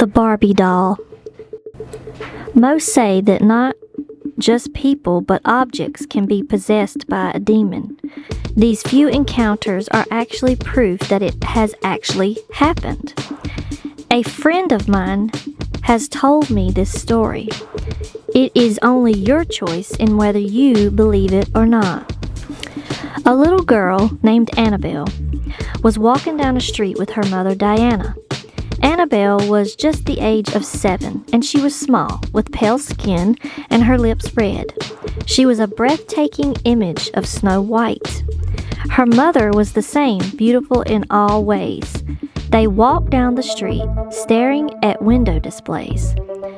The Barbie doll. Most say that not just people but objects can be possessed by a demon. These few encounters are actually proof that it has actually happened. A friend of mine has told me this story. It is only your choice in whether you believe it or not. A little girl named Annabelle was walking down the street with her mother Diana. Annabelle was just the age of 7, and she was small, with pale skin and her lips red. She was a breathtaking image of Snow White. Her mother was the same, beautiful in all ways. They walked down the street, staring at window displays.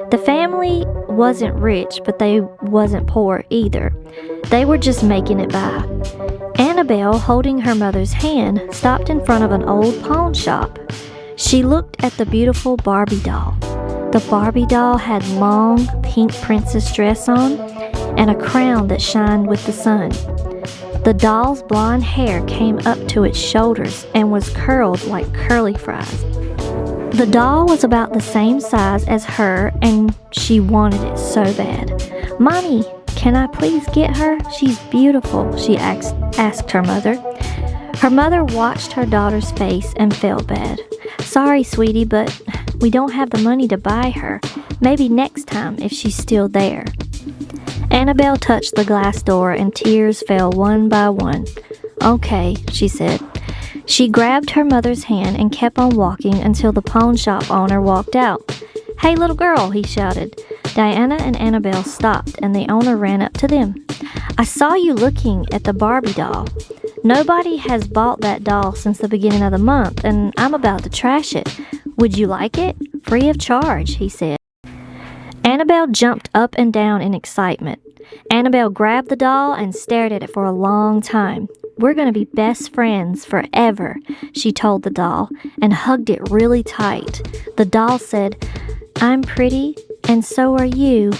The family wasn't rich, but they wasn't poor either. They were just making it by. Annabelle, holding her mother's hand, stopped in front of an old pawn shop. She looked at the beautiful Barbie doll. The Barbie doll had long pink princess dress on and a crown that shined with the sun. The doll's blonde hair came up to its shoulders and was curled like curly fries. The doll was about the same size as her, and she wanted it so bad. "Mommy, can I please get her? She's beautiful," she asked her mother. Her mother watched her daughter's face and felt bad. "Sorry, sweetie, but we don't have the money to buy her. Maybe next time if she's still there." Annabelle touched the glass door and tears fell one by one. "Okay," she said. She grabbed her mother's hand and kept on walking until the pawn shop owner walked out. "Hey, little girl," he shouted. Diana and Annabelle stopped and the owner ran up to them. "I saw you looking at the Barbie doll. Nobody has bought that doll since the beginning of the month, and I'm about to trash it. Would you like it? Free of charge," he said. Annabelle jumped up and down in excitement. Annabelle grabbed the doll and stared at it for a long time. "We're going to be best friends forever," she told the doll, and hugged it really tight. The doll said, "I'm pretty, and so are you."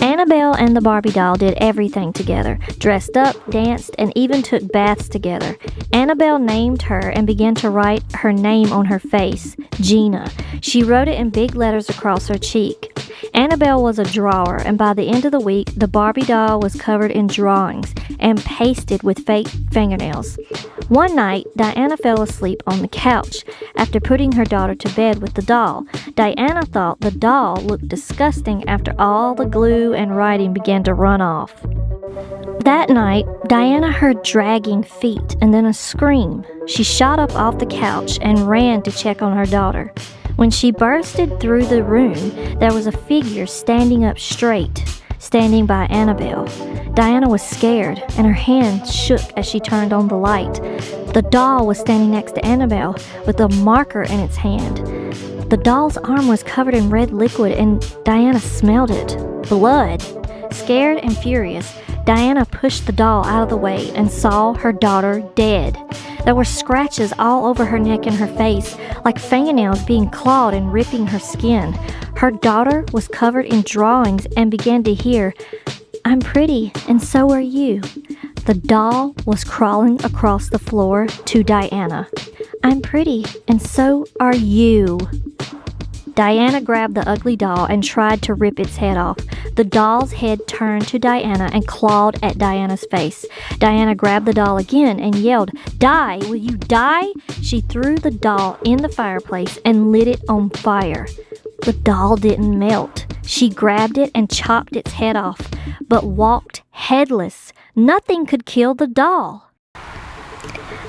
Annabelle and the Barbie doll did everything together, dressed up, danced, and even took baths together. Annabelle named her and began to write her name on her face, Gina. She wrote it in big letters across her cheek. Annabelle was a drawer, and by the end of the week, the Barbie doll was covered in drawings and pasted with fake fingernails. One night, Diana fell asleep on the couch after putting her daughter to bed with the doll. Diana thought the doll looked disgusting after all the glue and writing began to run off. That night, Diana heard dragging feet and then a scream. She shot up off the couch and ran to check on her daughter. When she bursted through the room, there was a figure standing up straight, standing by Annabelle. Diana was scared, and her hand shook as she turned on the light. The doll was standing next to Annabelle with a marker in its hand. The doll's arm was covered in red liquid, and Diana smelled it. Blood. Scared and furious, Diana pushed the doll out of the way and saw her daughter dead. There were scratches all over her neck and her face, like fingernails being clawed and ripping her skin. Her daughter was covered in drawings and began to hear, "I'm pretty, and so are you." The doll was crawling across the floor to Diana. "I'm pretty, and so are you." Diana grabbed the ugly doll and tried to rip its head off. The doll's head turned to Diana and clawed at Diana's face. Diana grabbed the doll again and yelled, "Die! Will you die?" She threw the doll in the fireplace and lit it on fire. The doll didn't melt. She grabbed it and chopped its head off, but walked headless. Nothing could kill the doll.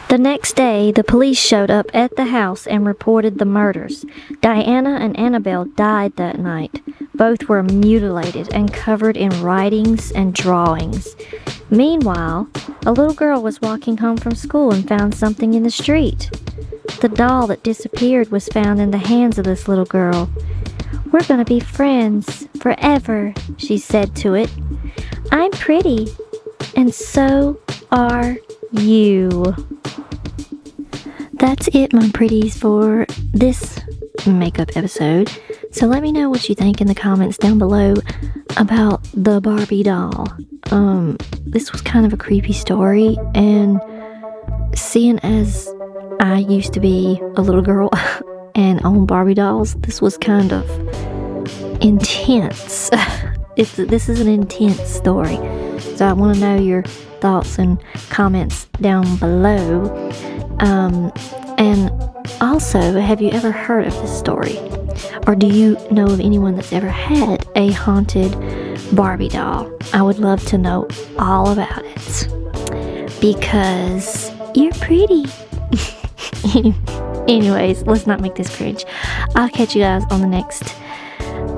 The next day, the police showed up at the house and reported the murders. Diana and Annabelle died that night. Both were mutilated and covered in writings and drawings. Meanwhile, a little girl was walking home from school and found something in the street. The doll that disappeared was found in the hands of this little girl. "We're gonna be friends forever," she said to it. "I'm pretty, and so are you." That's it, my pretties, for this makeup episode. So let me know what you think in the comments down below about the Barbie doll. This was kind of a creepy story, and seeing as I used to be a little girl, and own Barbie dolls. This was kind of intense. This is an intense story. So I want to know your thoughts and comments down below. And also, have you ever heard of this story? Or do you know of anyone that's ever had a haunted Barbie doll? I would love to know all about it, because you're pretty. Anyways, let's not make this cringe. I'll catch you guys on the next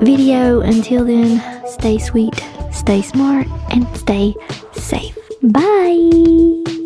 video. Until then, stay sweet, stay smart, and stay safe. Bye.